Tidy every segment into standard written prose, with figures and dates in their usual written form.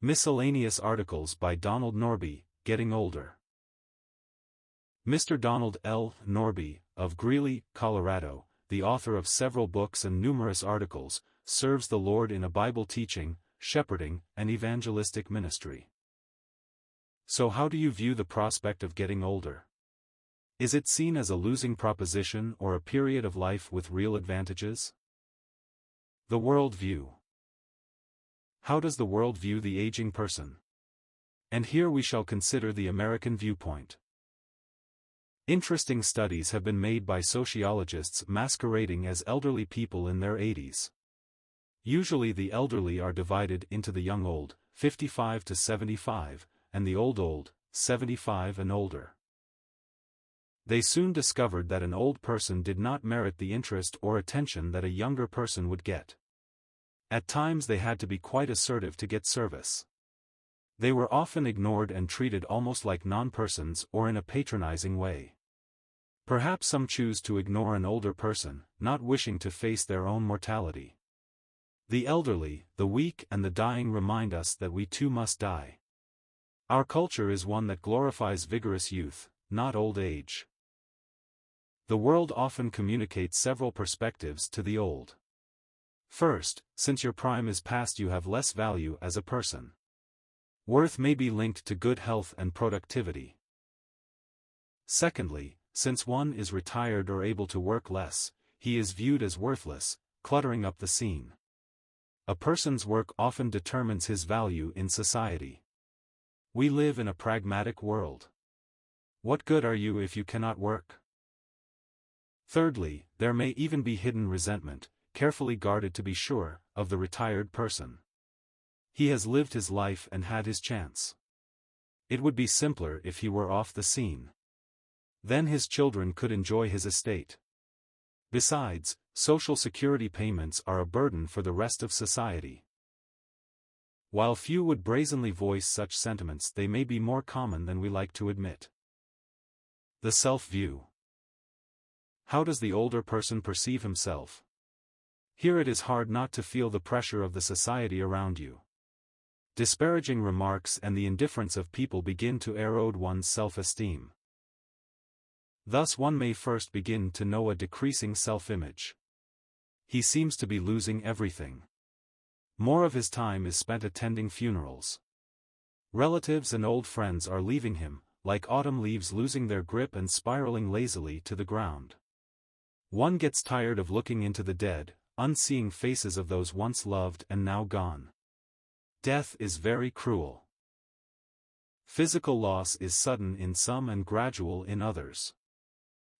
Miscellaneous articles by Donald Norbie, Getting Older. Mr. Donald L. Norbie, of Greeley, Colorado, the author of several books and numerous articles, serves the Lord in a Bible teaching, shepherding, and evangelistic ministry. So how do you view the prospect of getting older? Is it seen as a losing proposition or a period of life with real advantages? The world view. How does the world view the aging person? And here we shall consider the American viewpoint. Interesting studies have been made by sociologists masquerading as elderly people in their 80s. Usually the elderly are divided into the young old, 55 to 75, and the old, 75 and older. They soon discovered that an old person did not merit the interest or attention that a younger person would get. At times they had to be quite assertive to get service. They were often ignored and treated almost like non-persons or in a patronizing way. Perhaps some choose to ignore an older person, not wishing to face their own mortality. The elderly, the weak and the dying remind us that we too must die. Our culture is one that glorifies vigorous youth, not old age. The world often communicates several perspectives to the old. First, since your prime is past, you have less value as a person. Worth may be linked to good health and productivity. Secondly, since one is retired or able to work less, he is viewed as worthless, cluttering up the scene. A person's work often determines his value in society. We live in a pragmatic world. What good are you if you cannot work? Thirdly, there may even be hidden resentment, carefully guarded to be sure, of the retired person. He has lived his life and had his chance. It would be simpler if he were off the scene. Then his children could enjoy his estate. Besides, Social Security payments are a burden for the rest of society. While few would brazenly voice such sentiments, they may be more common than we like to admit. The self-view. How does the older person perceive himself? Here it is hard not to feel the pressure of the society around you. Disparaging remarks and the indifference of people begin to erode one's self-esteem. Thus one may first begin to know a decreasing self-image. He seems to be losing everything. More of his time is spent attending funerals. Relatives and old friends are leaving him, like autumn leaves losing their grip and spiraling lazily to the ground. One gets tired of looking into the dead, unseeing faces of those once loved and now gone. Death is very cruel. Physical loss is sudden in some and gradual in others.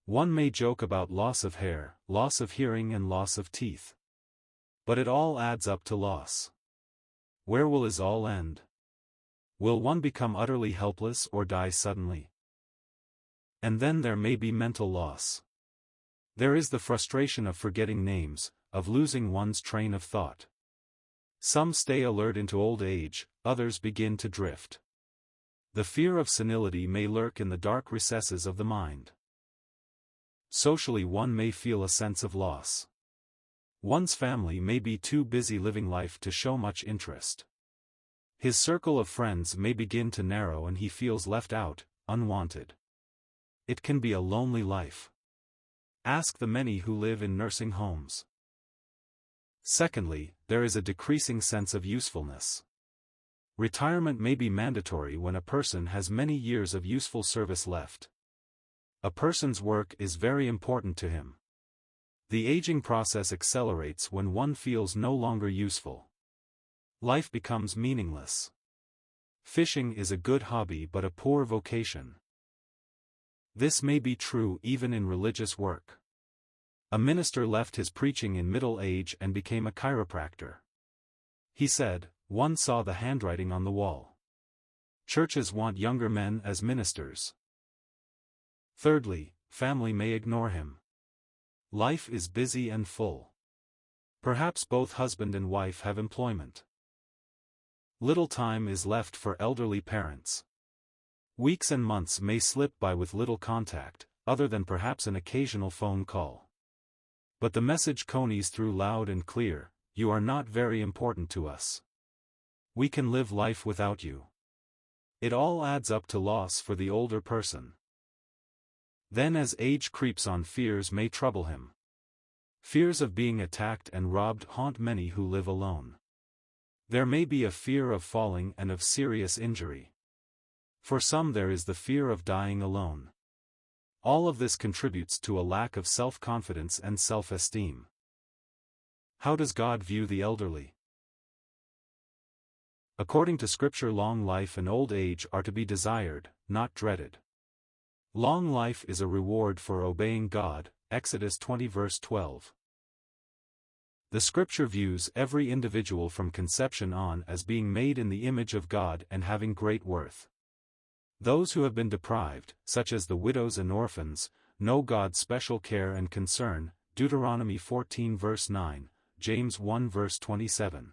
One may joke about loss of hair, loss of hearing and loss of teeth. But it all adds up to loss. Where will it all end? Will one become utterly helpless or die suddenly? And then there may be mental loss. There is the frustration of forgetting names, of losing one's train of thought. Some stay alert into old age, others begin to drift. The fear of senility may lurk in the dark recesses of the mind. Socially one may feel a sense of loss. One's family may be too busy living life to show much interest. His circle of friends may begin to narrow and he feels left out, unwanted. It can be a lonely life. Ask the many who live in nursing homes. Secondly, there is a decreasing sense of usefulness. Retirement may be mandatory when a person has many years of useful service left. A person's work is very important to him. The aging process accelerates when one feels no longer useful. Life becomes meaningless. Fishing is a good hobby but a poor vocation. This may be true even in religious work. A minister left his preaching in middle age and became a chiropractor. He said, "One saw the handwriting on the wall. Churches want younger men as ministers." Thirdly, family may ignore him. Life is busy and full. Perhaps both husband and wife have employment. Little time is left for elderly parents. Weeks and months may slip by with little contact, other than perhaps an occasional phone call. But the message conies through loud and clear, "You are not very important to us." We can live life without you. It all adds up to loss for the older person. Then as age creeps on, fears may trouble him. Fears of being attacked and robbed haunt many who live alone. There may be a fear of falling and of serious injury. For some there is the fear of dying alone. All of this contributes to a lack of self-confidence and self-esteem. How does God view the elderly? According to Scripture, long life and old age are to be desired, not dreaded. Long life is a reward for obeying God, Exodus 20 verse 12. The Scripture views every individual from conception on as being made in the image of God and having great worth. Those who have been deprived, such as the widows and orphans, know God's special care and concern, Deuteronomy 14 verse 9, James 1 verse 27.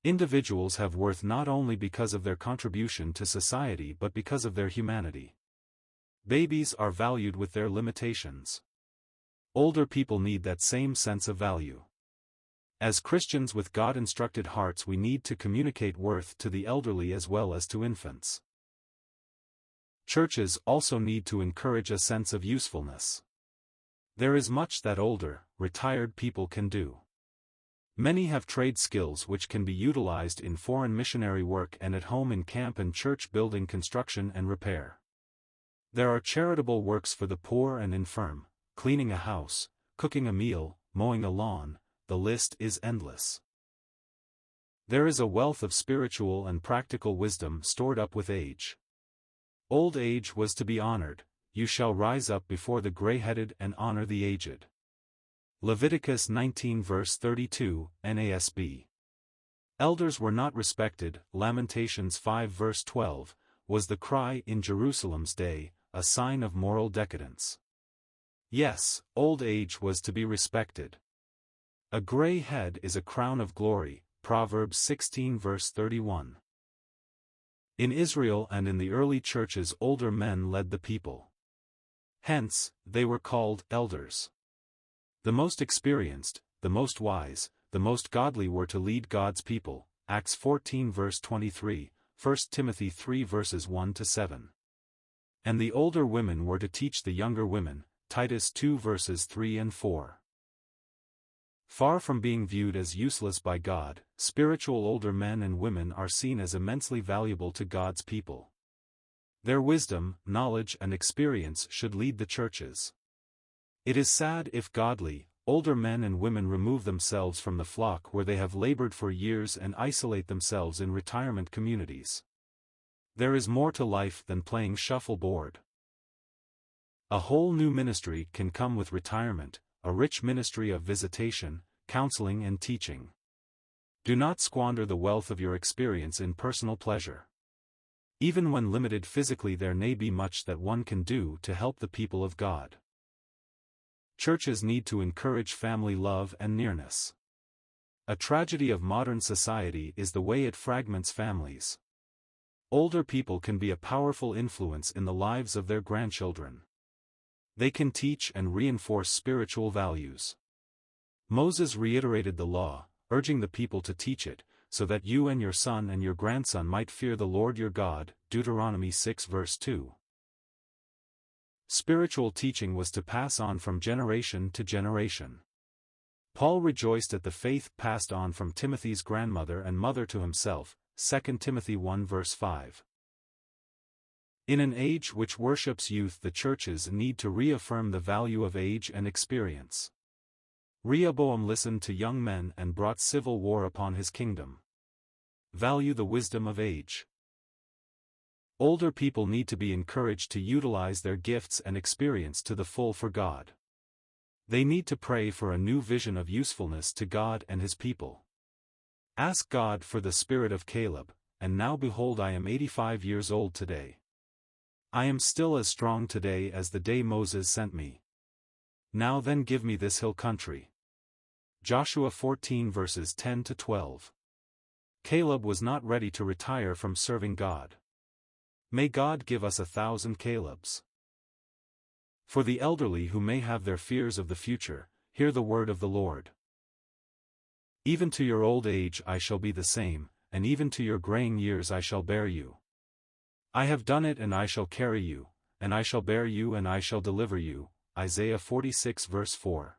Individuals have worth not only because of their contribution to society but because of their humanity. Babies are valued with their limitations. Older people need that same sense of value. As Christians with God-instructed hearts, we need to communicate worth to the elderly as well as to infants. Churches also need to encourage a sense of usefulness. There is much that older, retired people can do. Many have trade skills which can be utilized in foreign missionary work and at home in camp and church building, construction and repair. There are charitable works for the poor and infirm, cleaning a house, cooking a meal, mowing a lawn, the list is endless. There is a wealth of spiritual and practical wisdom stored up with age. Old age was to be honored. You shall rise up before the gray-headed and honor the aged. Leviticus 19 verse 32, NASB. Elders were not respected, Lamentations 5 verse 12, was the cry in Jerusalem's day, a sign of moral decadence. Yes, old age was to be respected. A gray head is a crown of glory, Proverbs 16 verse 31. In Israel and in the early churches, older men led the people. Hence, they were called elders. The most experienced, the most wise, the most godly were to lead God's people, Acts 14 verse 23, 1 Timothy 3 verses 1 to 7. And the older women were to teach the younger women, Titus 2 verses 3 and 4. Far from being viewed as useless by God, spiritual older men and women are seen as immensely valuable to God's people. Their wisdom, knowledge and experience should lead the churches. It is sad if godly, older men and women remove themselves from the flock where they have labored for years and isolate themselves in retirement communities. There is more to life than playing shuffleboard. A whole new ministry can come with retirement, a rich ministry of visitation, counseling and teaching. Do not squander the wealth of your experience in personal pleasure. Even when limited physically, there may be much that one can do to help the people of God. Churches need to encourage family love and nearness. A tragedy of modern society is the way it fragments families. Older people can be a powerful influence in the lives of their grandchildren. They can teach and reinforce spiritual values. Moses reiterated the law, urging the people to teach it, so that you and your son and your grandson might fear the Lord your God, Deuteronomy 6 verse 2. Spiritual teaching was to pass on from generation to generation. Paul rejoiced at the faith passed on from Timothy's grandmother and mother to himself, 2 Timothy 1 verse 5. In an age which worships youth, the churches need to reaffirm the value of age and experience. Rehoboam listened to young men and brought civil war upon his kingdom. Value the wisdom of age. Older people need to be encouraged to utilize their gifts and experience to the full for God. They need to pray for a new vision of usefulness to God and His people. Ask God for the spirit of Caleb, and now behold, I am 85 years old today. I am still as strong today as the day Moses sent me. Now then give me this hill country. Joshua 14 verses 10 to 12. Caleb was not ready to retire from serving God. May God give us 1,000 Calebs. For the elderly who may have their fears of the future, hear the word of the Lord. Even to your old age I shall be the same, and even to your graying years I shall bear you. I have done it and I shall carry you, and I shall bear you and I shall deliver you. Isaiah 46 verse 4.